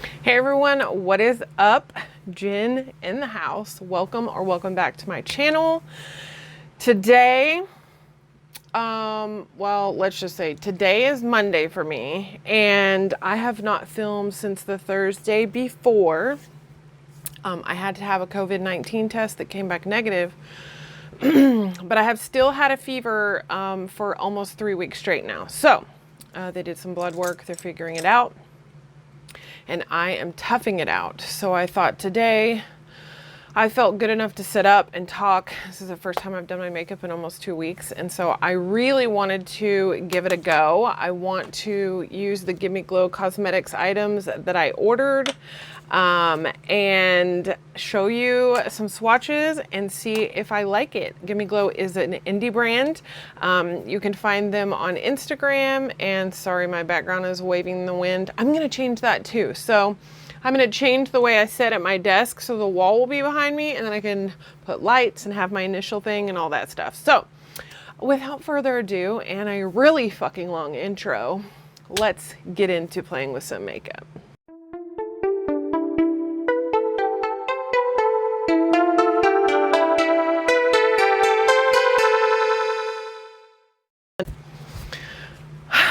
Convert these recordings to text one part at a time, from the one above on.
Hey everyone, what is up? Jen in the house. Welcome back to my channel. Today, well, let's just say today is Monday for me, and I have not filmed since the Thursday before. I had to have a COVID-19 test that came back negative, but I have still had a fever for almost 3 weeks straight now. So they did some blood work, they're figuring it out, and I am toughing it out. So I thought today I felt good enough to sit up and talk. This is the first time I've done my makeup in almost 2 weeks, and so I really wanted to give it a go. I want to use the Gimme Glow Cosmetics items that I ordered and show you some swatches and see if I like it. Gimme Glow is an indie brand. You can find them on Instagram, and sorry, my background is waving in the wind. I'm gonna change that too. So I'm gonna change the way I sit at my desk so the wall will be behind me, and then I can put lights and have my initial thing and all that stuff. So without further ado, and a really fucking long intro, let's get into playing with some makeup.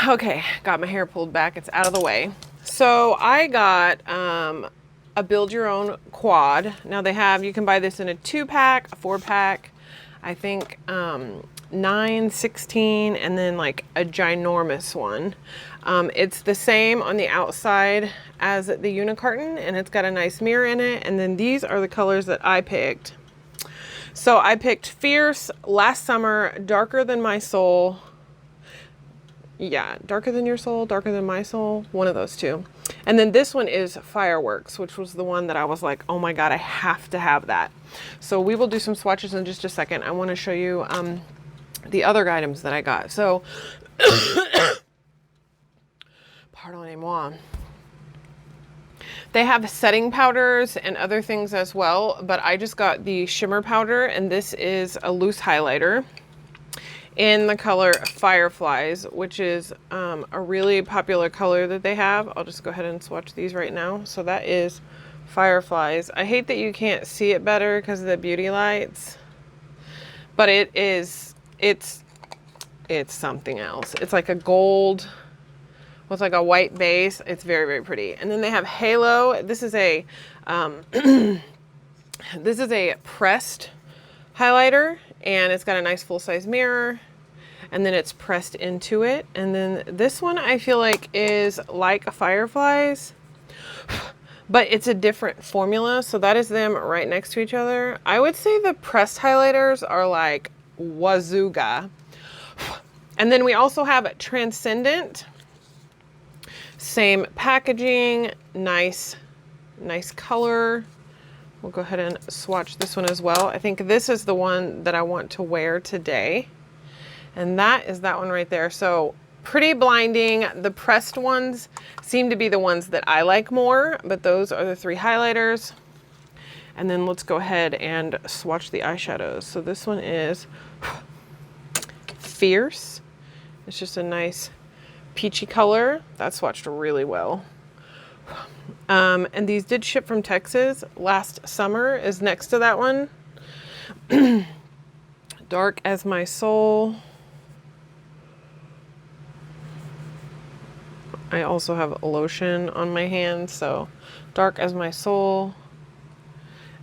Okay, got my hair pulled back, it's out of the way. So I got a build your own quad. Now they have, you can buy this in a 2-pack, a 4-pack, I think 9, 16, and then like a ginormous one. It's the same on the outside as the unicarton, and it's got a nice mirror in it. And then these are the colors that I picked. So I picked Fierce, Last Summer, Darker Than My Soul. Yeah, Darker Than Your Soul, Darker Than My Soul, one of those two. And then this one is Fireworks, which was the one that I was like, oh my God, I have to have that. So we will do some swatches in just a second. I want to show you the other items that I got. So, pardonnez-moi. They have setting powders and other things as well, but I just got the shimmer powder, and this is a loose highlighter in the color Fireflies, which is a really popular color that they have. I'll just go ahead and swatch these right now. So that is Fireflies. I hate that you can't see it better because of the beauty lights, but it's something else. It's like a gold with like a white base. It's very, very pretty. And then they have Halo. This is a this is a pressed highlighter, and it's got a nice full-size mirror, and then it's pressed into it. And then this one I feel like is like a Fireflies, but it's a different formula. So that is them right next to each other. I would say the pressed highlighters are like Wazooga. And then we also have Transcendent. Same packaging, nice color. We'll go ahead and swatch this one as well. I think this is the one that I want to wear today. And that is that one right there. So pretty blinding. The pressed ones seem to be the ones that I like more, but those are the 3 highlighters. And then let's go ahead and swatch the eyeshadows. So this one is Fierce. It's just a nice peachy color. That swatched really well. And these did ship from Texas. Last Summer is next to that one. Dark As My Soul. I also have a lotion on my hand, so Dark As My Soul.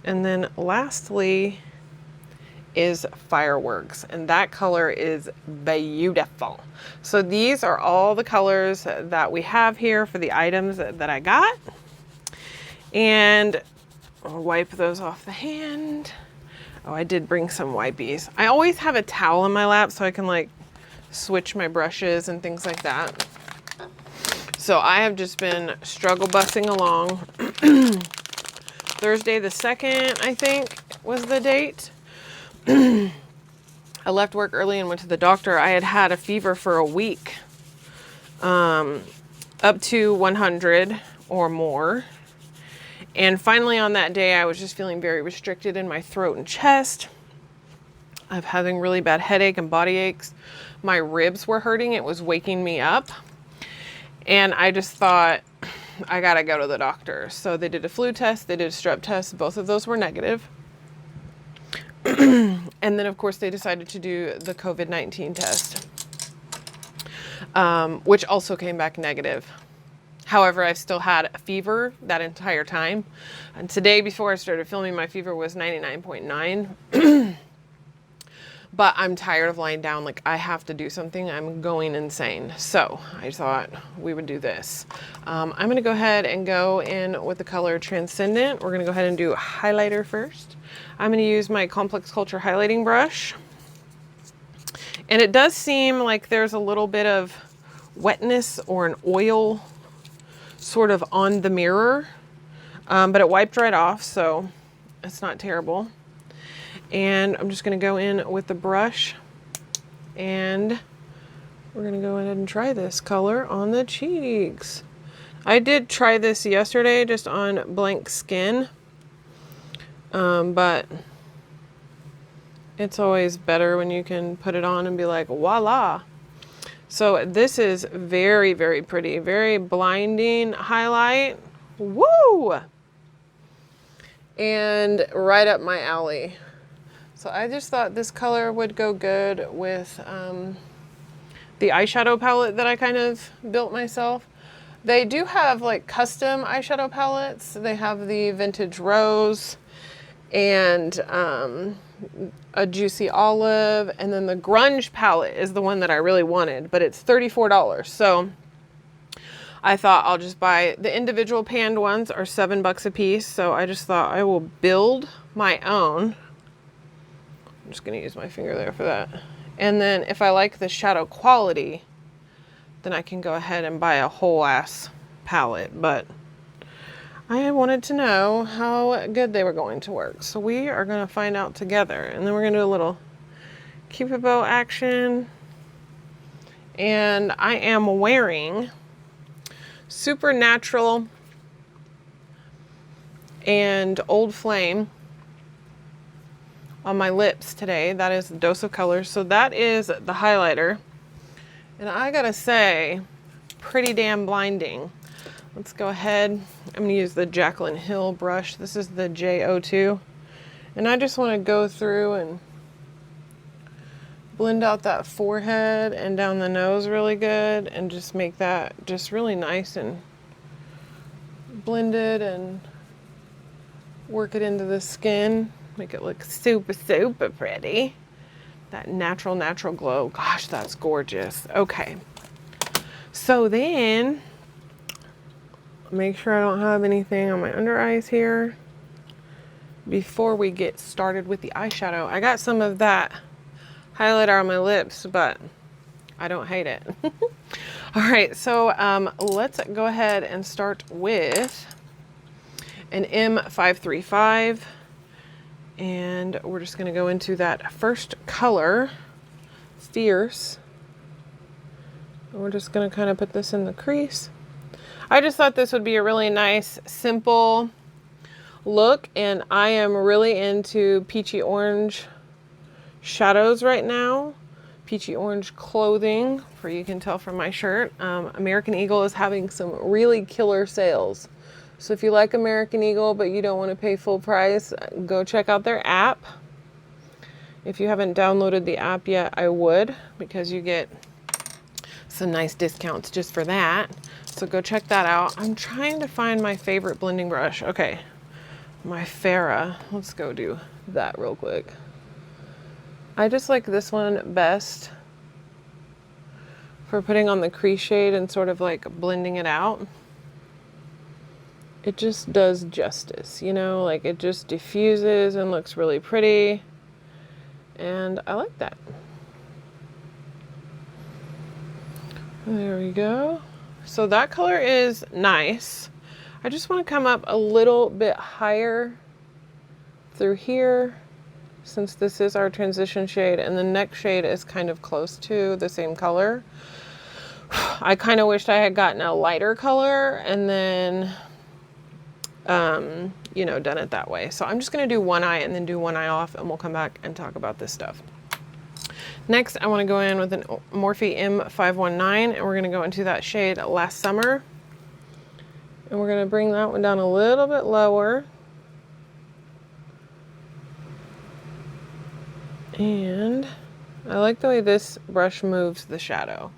And then lastly is Fireworks, and that color is beautiful. So these are all the colors that we have here for the items that I got. And I'll wipe those off the hand. Oh, I did bring some wipies. I always have a towel in my lap so I can like switch my brushes and things like that. So I have just been struggle bussing along. Thursday the 2nd, I think, was the date. I left work early and went to the doctor. I had had a fever for a week, up to 100 or more. And finally on that day, I was just feeling very restricted in my throat and chest. I'm having really bad headache and body aches. My ribs were hurting. It was waking me up. And I just thought, I gotta go to the doctor. So they did a flu test, they did a strep test. Both of those were negative. And then of course they decided to do the COVID-19 test, which also came back negative. However, I still had a fever that entire time. And today, before I started filming, my fever was 99.9. But I'm tired of lying down. Like, I have to do something. I'm going insane. So I thought we would do this. I'm going to go ahead and go in with the color Transcendent. We're going to go ahead and do highlighter first. I'm going to use my Complex Culture highlighting brush. And it does seem like there's a little bit of wetness or an oil sort of on the mirror, but it wiped right off, so it's not terrible. And I'm just going to go in with the brush, and we're going to go ahead and try this color on the cheeks. I did try this yesterday just on blank skin, but it's always better when you can put it on and be like, voila. So this is very, very pretty, very blinding highlight. Woo! And right up my alley. So I just thought this color would go good with the eyeshadow palette that I kind of built myself. They do have like custom eyeshadow palettes. They have the Vintage Rose and a Juicy Olive, and then the Grunge palette is the one that I really wanted, but it's $34. So I thought I'll just buy the individual panned ones are $7 a piece. So I just thought I will build my own. I'm just gonna use my finger there for that. And then if I like the shadow quality, then I can go ahead and buy a whole ass palette. But I wanted to know how good they were going to work. So we are gonna find out together. And then we're gonna do a little Cupid bow action. And I am wearing Supernatural and Old Flame on my lips today. That is the Dose of Color. So that is the highlighter. And I gotta say, pretty damn blinding. Let's go ahead. I'm gonna use the Jaclyn Hill brush. This is the J02. And I just wanna go through and blend out that forehead and down the nose really good and just make that just really nice and blended and work it into the skin. Make it look super, super pretty. That natural glow. Gosh, that's gorgeous. Okay. So then, make sure I don't have anything on my under eyes here before we get started with the eyeshadow. I got some of that highlighter on my lips, but I don't hate it. All right, so let's go ahead and start with an M535. And we're just gonna go into that first color, Fierce. And we're just gonna kind of put this in the crease. I just thought this would be a really nice, simple look, and I am really into peachy orange shadows right now. Peachy orange clothing, for you can tell from my shirt. American Eagle is having some really killer sales. So if you like American Eagle, but you don't want to pay full price, go check out their app. If you haven't downloaded the app yet, I would, because you get some nice discounts just for that. So go check that out. I'm trying to find my favorite blending brush. Okay, my Farrah. Let's go do that real quick. I just like this one best for putting on the crease shade and sort of like blending it out. It just does justice, you know, like it just diffuses and looks really pretty. And I like that. There we go. So that color is nice. I just want to come up a little bit higher through here, since this is our transition shade, and the next shade is kind of close to the same color. I kind of wished I had gotten a lighter color and then you know, done it that way. So I'm just going to do one eye and then do one eye off, and we'll come back and talk about this stuff. Next, I want to go in with an Morphe M519, and we're going to go into that shade Last Summer. And we're going to bring that one down a little bit lower. And I like the way this brush moves the shadow.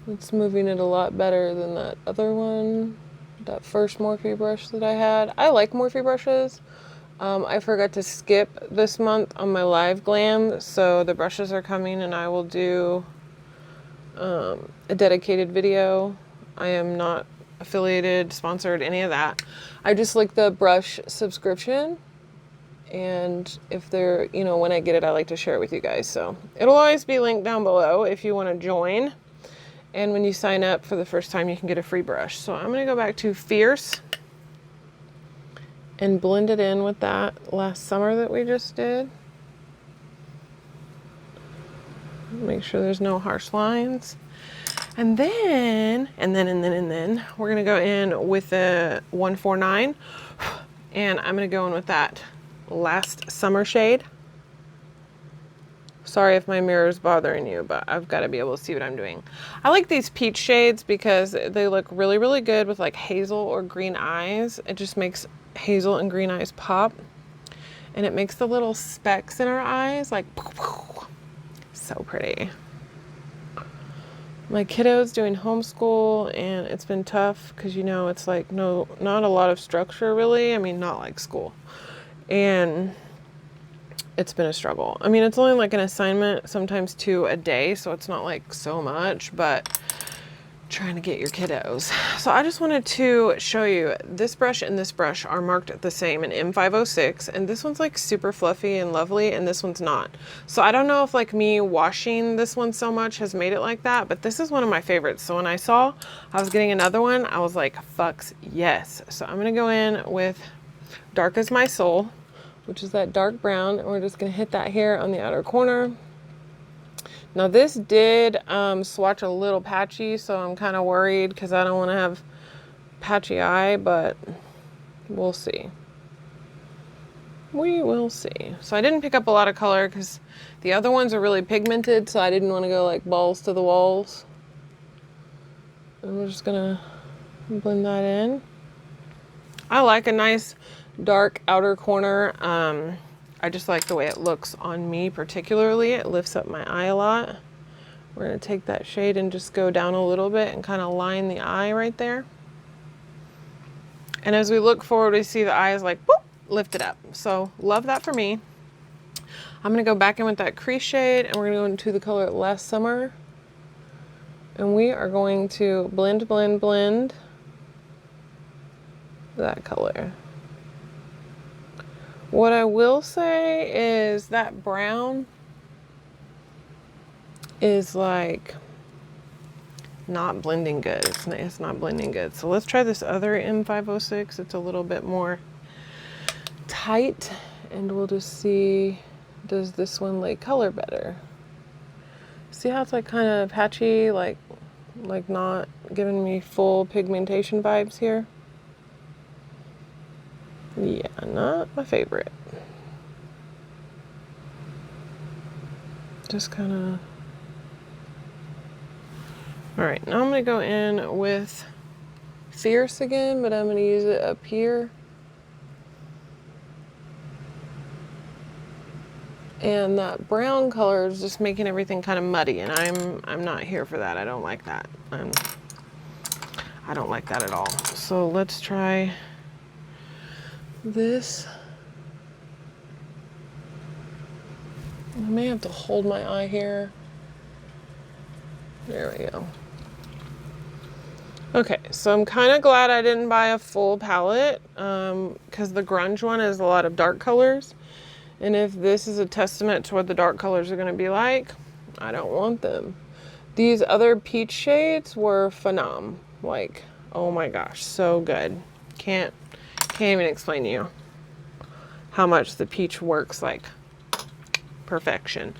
It's moving it a lot better than that other one, that first Morphe brush that I had. I like Morphe brushes. I forgot to skip this month on my live glam, so the brushes are coming and I will do a dedicated video. I am not affiliated, sponsored, any of that. I just like the brush subscription, and if they're, you know, when I get it, I like to share it with you guys. So it'll always be linked down below if you want to join. And when you sign up for the first time, you can get a free brush. So I'm going to go back to Fierce and blend it in with that last summer that we just did. Make sure there's no harsh lines. And then we're gonna go in with a 149, and I'm gonna go in with that last summer shade. Sorry if my mirror is bothering you, but I've got to be able to see what I'm doing. I like these peach shades because they look really, really good with like hazel or green eyes. It just makes hazel and green eyes pop. And it makes the little specks in our eyes like so pretty. My kiddo's doing homeschool and it's been tough because, you know, it's like not a lot of structure really. I mean, not like school. And it's been a struggle. I mean, it's only like an assignment, sometimes 2 a day, so it's not like so much, but trying to get your kiddos. So I just wanted to show you this brush and this brush are marked the same in M506, and this one's like super fluffy and lovely, and this one's not. So I don't know if like me washing this one so much has made it like that, but this is one of my favorites. So when I saw I was getting another one, I was like, fucks yes. So I'm gonna go in with Dark as My Soul, which is that dark brown, and we're just gonna hit that here on the outer corner. Now this did swatch a little patchy, so I'm kind of worried because I don't want to have patchy eye, but we'll see. We will see. So I didn't pick up a lot of color because the other ones are really pigmented, so I didn't want to go like balls to the walls. And we're just gonna blend that in. I like a nice dark outer corner. I just like the way it looks on me particularly. It lifts up my eye a lot. We're gonna take that shade and just go down a little bit and kind of line the eye right there. And as we look forward, we see the eyes like, boop, lifted up. So love that for me. I'm gonna go back in with that crease shade and we're gonna go into the color Last Summer. And we are going to blend, blend, blend that color. What I will say is that brown is like not blending good. It's not blending good. So let's try this other M506. It's a little bit more tight, and we'll just see, does this one lay color better? See how it's like kind of patchy, like not giving me full pigmentation vibes here? Yeah, not my favorite. Just kind of. All right, now I'm gonna go in with Fierce again, but I'm gonna use it up here. And that brown color is just making everything kind of muddy, and I'm not here for that. I don't like that. I don't like that at all. So let's try this. I may have to hold my eye here. There we go. Okay, so I'm kind of glad I didn't buy a full palette because the grunge one is a lot of dark colors. And if this is a testament to what the dark colors are going to be like, I don't want them. These other peach shades were phenom. Like, oh my gosh, so good. Can't even explain to you how much the peach works like perfection.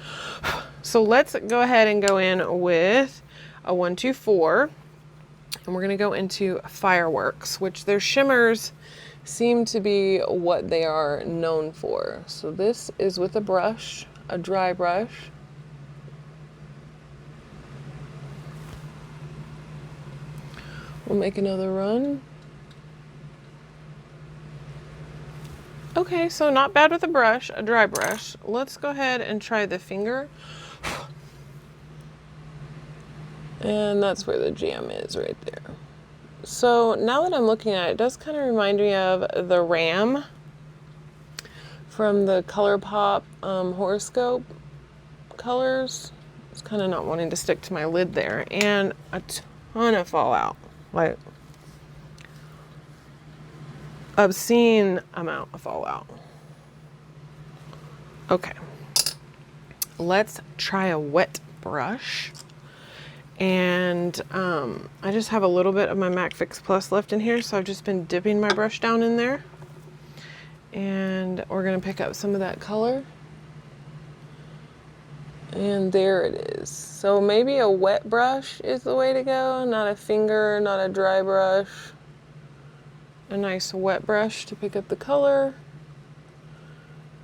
So let's go ahead and go in with a 124, and we're going to go into Fireworks, which their shimmers seem to be what they are known for. So this is with a brush, a dry brush. We'll make another run. Okay, so not bad with a brush, a dry brush. Let's go ahead and try the finger. And that's where the jam is right there. So now that I'm looking at it, it does kind of remind me of the Ram from the ColourPop horoscope colors. It's kind of not wanting to stick to my lid there. And a ton of fallout. Like, obscene amount of fallout. Okay. Let's try a wet brush. And I just have a little bit of my MAC Fix Plus left in here, so I've just been dipping my brush down in there. And we're gonna pick up some of that color. And there it is. So maybe a wet brush is the way to go, not a finger, not a dry brush. A nice wet brush to pick up the color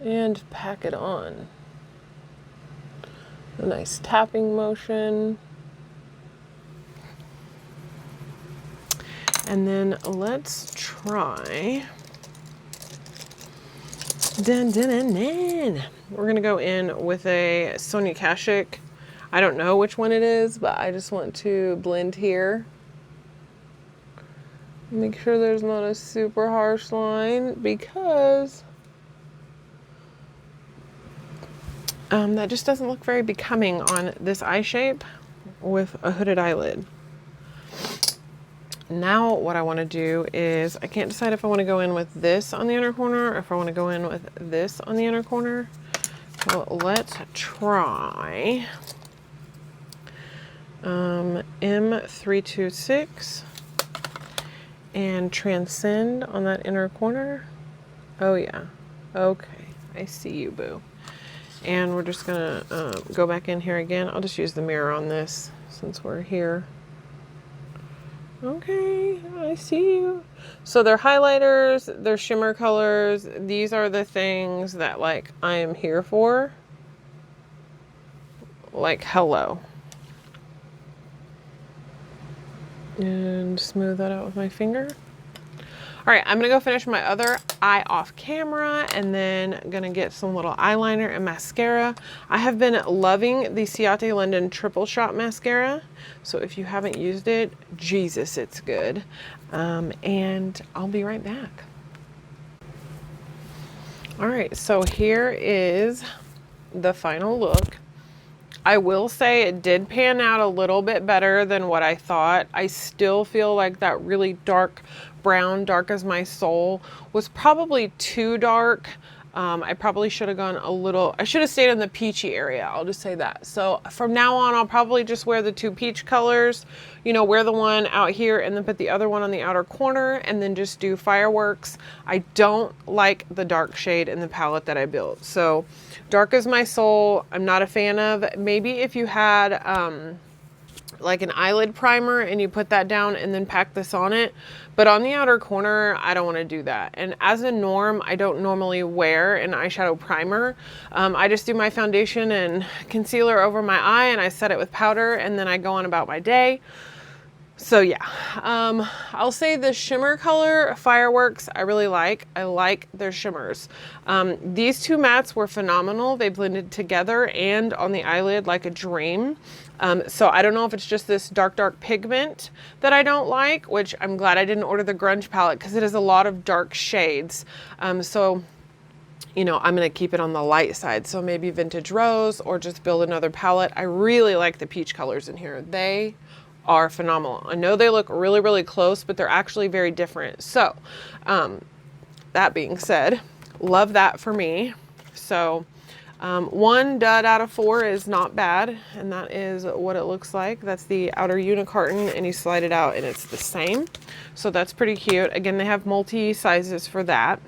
and pack it on. A nice tapping motion. And then let's try, we're gonna go in with a Sonia Kashuk. I don't know which one it is, but I just want to blend here. Make sure there's not a super harsh line, because that just doesn't look very becoming on this eye shape with a hooded eyelid. Now what I want to do is, I can't decide if I want to go in with this on the inner corner or if I want to go in with this on the inner corner. So let's try M326 and Transcend on that inner corner. Oh yeah, okay, I see you, boo. And we're just gonna go back in here again. I'll just use the mirror on this since we're here. Okay, I see you. So they're highlighters, they're shimmer colors. These are the things that, like, I am here for. Like, hello. And smooth that out with my finger. All right, I'm gonna go finish my other eye off camera, and then gonna get some little eyeliner and mascara. I have been loving the Ciate London Triple Shot Mascara. So if you haven't used it, Jesus, it's good. And I'll be right back. All right, so here is the final look. I will say it did pan out a little bit better than what I thought. I still feel like that really dark brown, dark as my soul, was probably too dark. I probably should have gone a little, I should have stayed in the peachy area, I'll just say that. So from now on, I'll probably just wear the two peach colors, you know, wear the one out here and then put the other one on the outer corner, and then just do fireworks. I don't like the dark shade in the palette that I built. So dark as my soul, I'm not a fan of. Maybe if you had like an eyelid primer and you put that down and then pack this on it, but on the outer corner, I don't want to do that. And as a norm, I don't normally wear an eyeshadow primer. I just do my foundation and concealer over my eye, and I set it with powder, and then I go on about my day. So yeah, I'll say the shimmer color Fireworks I really like. I like their shimmers. These two mattes were phenomenal. They blended together and on the eyelid like a dream. So I don't know if it's just this dark pigment that I don't like, which I'm glad I didn't order the grunge palette because it is a lot of dark shades. So you know, I'm going to keep it on the light side. So maybe Vintage Rose or just build another palette. I really like the peach colors in here. They are phenomenal. I know they look really close, but they're actually very different. So that being said, love that for me. So 1 dud out of 4 is not bad, and that is what it looks like. That's the outer unicarton, and you slide it out and it's the same. So that's pretty cute. Again, they have multi sizes for that.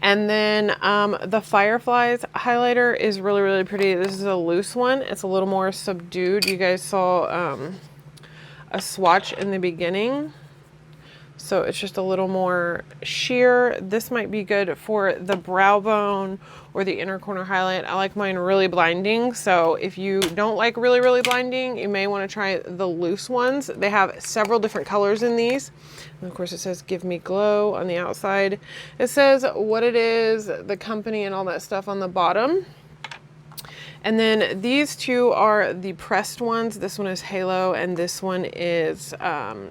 And then the Fireflies highlighter is really pretty. This is a loose one. It's a little more subdued. You guys saw a swatch in the beginning. So it's just a little more sheer. This might be good for the brow bone or the inner corner highlight. I like mine really blinding. So if you don't like really, really blinding, you may want to try the loose ones. They have several different colors in these. And of course it says Give Me Glow on the outside. It says what it is, the company and all that stuff on the bottom. And then these two are the pressed ones. This one is Halo and this one is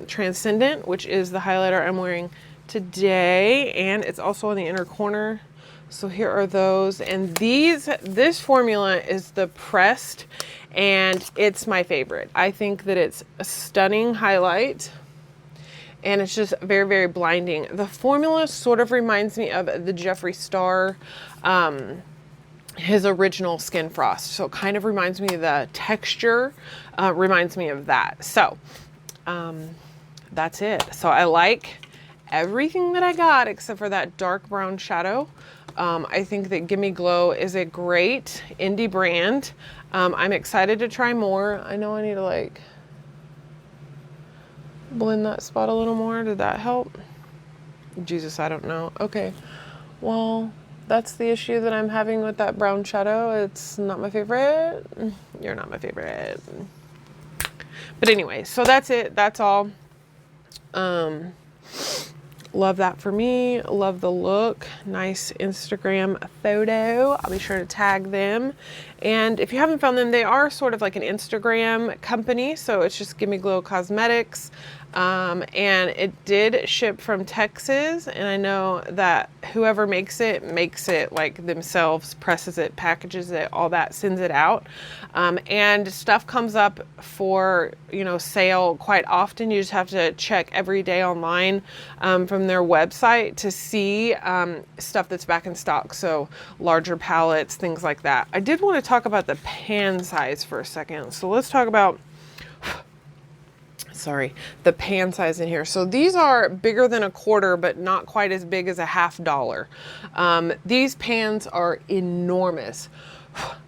Transcendent, which is the highlighter I'm wearing today. And it's also on the inner corner. So here are those. And this formula is the pressed and it's my favorite. I think that it's a stunning highlight. And it's just very, very blinding. The formula sort of reminds me of the Jeffree Star, his original Skin Frost. So it kind of reminds me of the texture, reminds me of that. So that's it. So I like everything that I got except for that dark brown shadow. I think that Give Me Glow is a great indie brand. I'm excited to try more. I know I need to like blend that spot a little more. Did that help? Jesus, I don't know. Okay, well, that's the issue that I'm having with that brown shadow. It's not my favorite. You're not my favorite. But anyway, so that's it. That's all. Love that for me. Love the look. Nice Instagram photo. I'll be sure to tag them. And if you haven't found them, they are sort of like an Instagram company. So it's just Give Me Glow Cosmetics. And it did ship from Texas. And I know that whoever makes it like themselves, presses it, packages it, all that, sends it out. And stuff comes up for, you know, sale quite often. You just have to check every day online from their website to see stuff that's back in stock. So larger palettes, things like that. I did want to talk about the pan size for a second. So let's talk about the pan size in here. So these are bigger than a quarter, but not quite as big as a $50. These pans are enormous.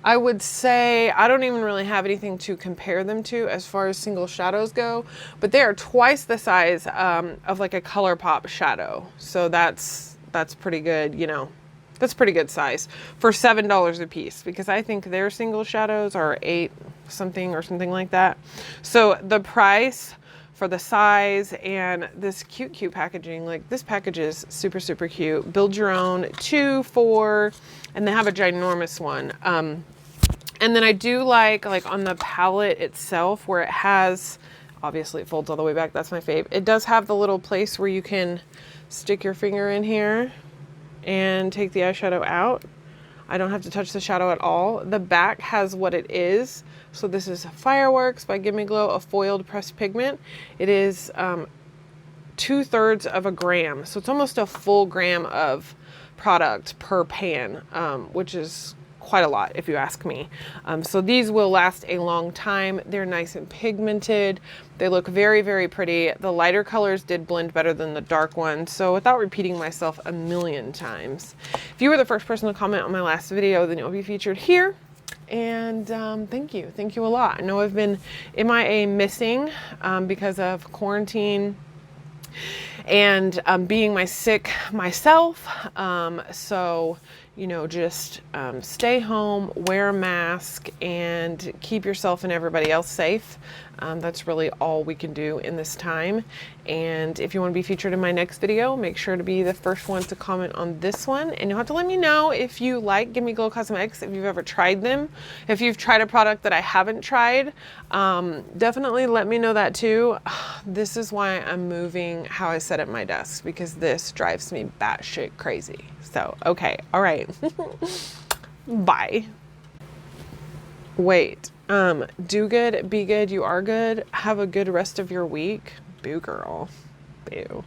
I would say I don't even really have anything to compare them to as far as single shadows go, but they are twice the size of like a ColourPop shadow. So that's pretty good, you know. That's pretty good size for $7 a piece, because I think their single shadows are $8 something or something like that. So the price for the size and this cute packaging, like this package is super, super cute. Build your own 2, 4, and they have a ginormous one. And then I do like on the palette itself where it has, obviously it folds all the way back. That's my fave. It does have the little place where you can stick your finger in here and take the eyeshadow out. I don't have to touch the shadow at all. The back has what it is. So this is Fireworks by Give Me Glow, a foiled pressed pigment. It is 2/3 of a gram. So it's almost a full gram of product per pan, which is quite a lot if you ask me. So these will last a long time. They're nice and pigmented. They look very, very pretty. The lighter colors did blend better than the dark ones. So without repeating myself a million times, if you were the first person to comment on my last video, then you'll be featured here. And thank you a lot. I know I've been MIA missing because of quarantine and being sick myself. So, you know, just stay home, wear a mask, and keep yourself and everybody else safe. That's really all we can do in this time. And if you want to be featured in my next video, make sure to be the first one to comment on this one. And you'll have to let me know if you like Give Me Glow Cosmetics, if you've ever tried them. If you've tried a product that I haven't tried, definitely let me know that too. This is why I'm moving how I sit at my desk, because this drives me batshit crazy. So, okay, all right. Bye. Wait, do good, be good, you are good. Have a good rest of your week. Boo, girl. Boo.